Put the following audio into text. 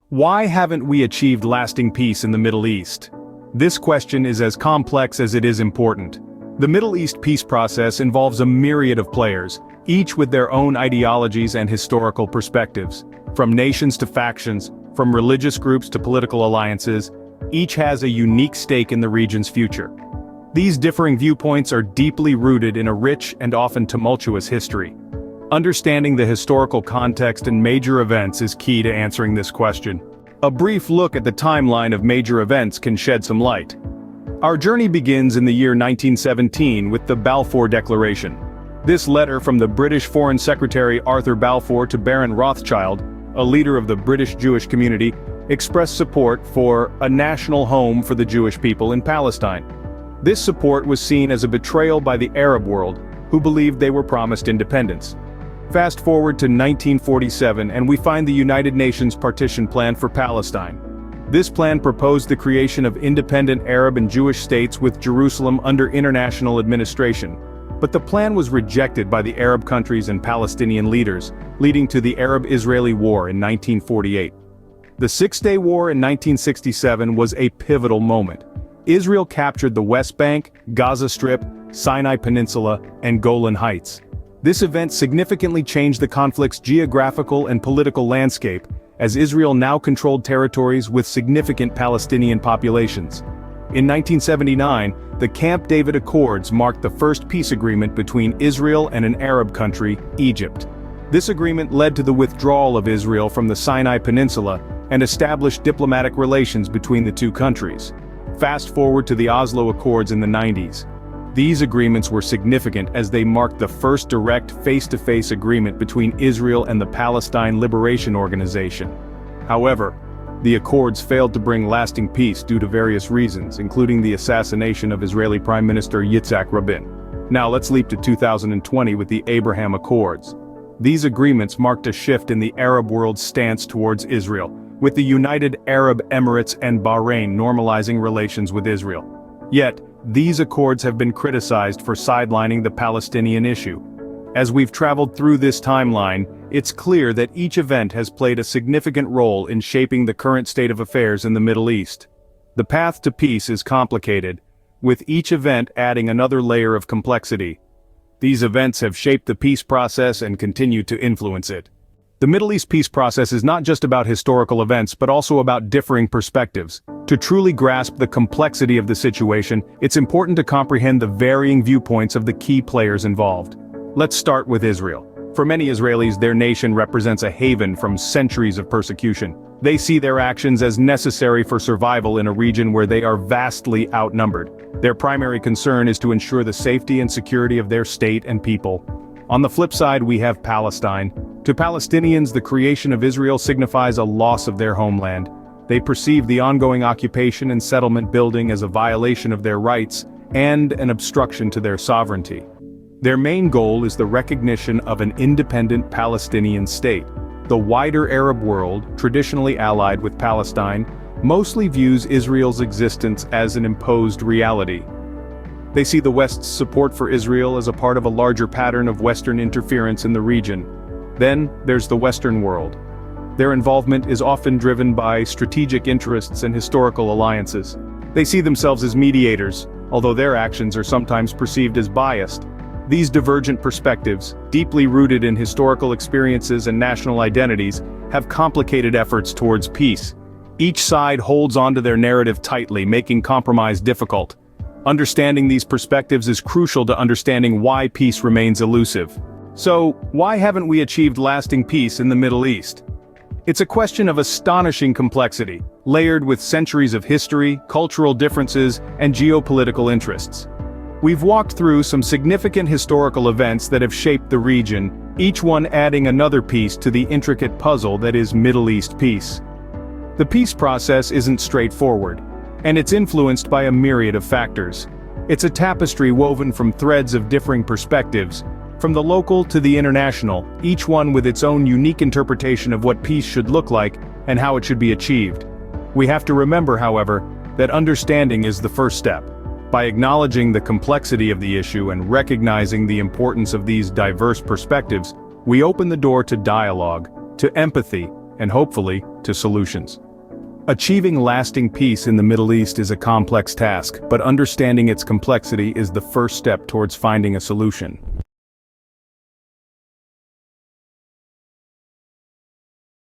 Why haven't we achieved lasting peace in the Middle East? This question is as complex as it is important. The Middle East peace process involves a myriad of players, each with their own ideologies and historical perspectives. From nations to factions, from religious groups to political alliances, each has a unique stake in the region's future. These differing viewpoints are deeply rooted in a rich and often tumultuous history. Understanding the historical context and major events is key to answering this question. A brief look at the timeline of major events can shed some light. Our journey begins in the year 1917 with the Balfour Declaration. This letter from the British Foreign Secretary Arthur Balfour to Baron Rothschild, a leader of the British Jewish community, expressed support for a national home for the Jewish people in Palestine. This support was seen as a betrayal by the Arab world, who believed they were promised independence. Fast forward to 1947 and we find the United Nations Partition Plan for Palestine. This plan proposed the creation of independent Arab and Jewish states with Jerusalem under international administration. But the plan was rejected by the Arab countries and Palestinian leaders, leading to the Arab-Israeli War in 1948. The Six-Day War in 1967 was a pivotal moment. Israel captured the West Bank, Gaza Strip, Sinai Peninsula, and Golan Heights. This event significantly changed the conflict's geographical and political landscape, as Israel now controlled territories with significant Palestinian populations. In 1979, the Camp David Accords marked the first peace agreement between Israel and an Arab country, Egypt. This agreement led to the withdrawal of Israel from the Sinai Peninsula and established diplomatic relations between the two countries. Fast forward to the Oslo Accords in the 90s. These agreements were significant as they marked the first direct face-to-face agreement between Israel and the Palestine Liberation Organization. However, the accords failed to bring lasting peace due to various reasons, including the assassination of Israeli Prime Minister Yitzhak Rabin. Now let's leap to 2020 with the Abraham Accords. These agreements marked a shift in the Arab world's stance towards Israel, with the United Arab Emirates and Bahrain normalizing relations with Israel. Yet, these accords have been criticized for sidelining the Palestinian issue. As we've traveled through this timeline, it's clear that each event has played a significant role in shaping the current state of affairs in the Middle East. The path to peace is complicated, with each event adding another layer of complexity. These events have shaped the peace process and continue to influence it. The Middle East peace process is not just about historical events but also about differing perspectives. To truly grasp the complexity of the situation, it's important to comprehend the varying viewpoints of the key players involved. Let's start with Israel. For many Israelis, their nation represents a haven from centuries of persecution. They see their actions as necessary for survival in a region where they are vastly outnumbered. Their primary concern is to ensure the safety and security of their state and people. On the flip side, we have Palestine. To Palestinians, the creation of Israel signifies a loss of their homeland. They perceive the ongoing occupation and settlement building as a violation of their rights and an obstruction to their sovereignty. Their main goal is the recognition of an independent Palestinian state. The wider Arab world, traditionally allied with Palestine, mostly views Israel's existence as an imposed reality. They see the West's support for Israel as a part of a larger pattern of Western interference in the region. Then, there's the Western world. Their involvement is often driven by strategic interests and historical alliances. They see themselves as mediators, although their actions are sometimes perceived as biased. These divergent perspectives, deeply rooted in historical experiences and national identities, have complicated efforts towards peace. Each side holds onto their narrative tightly, making compromise difficult. Understanding these perspectives is crucial to understanding why peace remains elusive. So, why haven't we achieved lasting peace in the Middle East? It's a question of astonishing complexity, layered with centuries of history, cultural differences, and geopolitical interests. We've walked through some significant historical events that have shaped the region, each one adding another piece to the intricate puzzle that is Middle East peace. The peace process isn't straightforward, and it's influenced by a myriad of factors. It's a tapestry woven from threads of differing perspectives, from the local to the international, each one with its own unique interpretation of what peace should look like and how it should be achieved. We have to remember, however, that understanding is the first step. By acknowledging the complexity of the issue and recognizing the importance of these diverse perspectives, we open the door to dialogue, to empathy, and hopefully, to solutions. Achieving lasting peace in the Middle East is a complex task, but understanding its complexity is the first step towards finding a solution.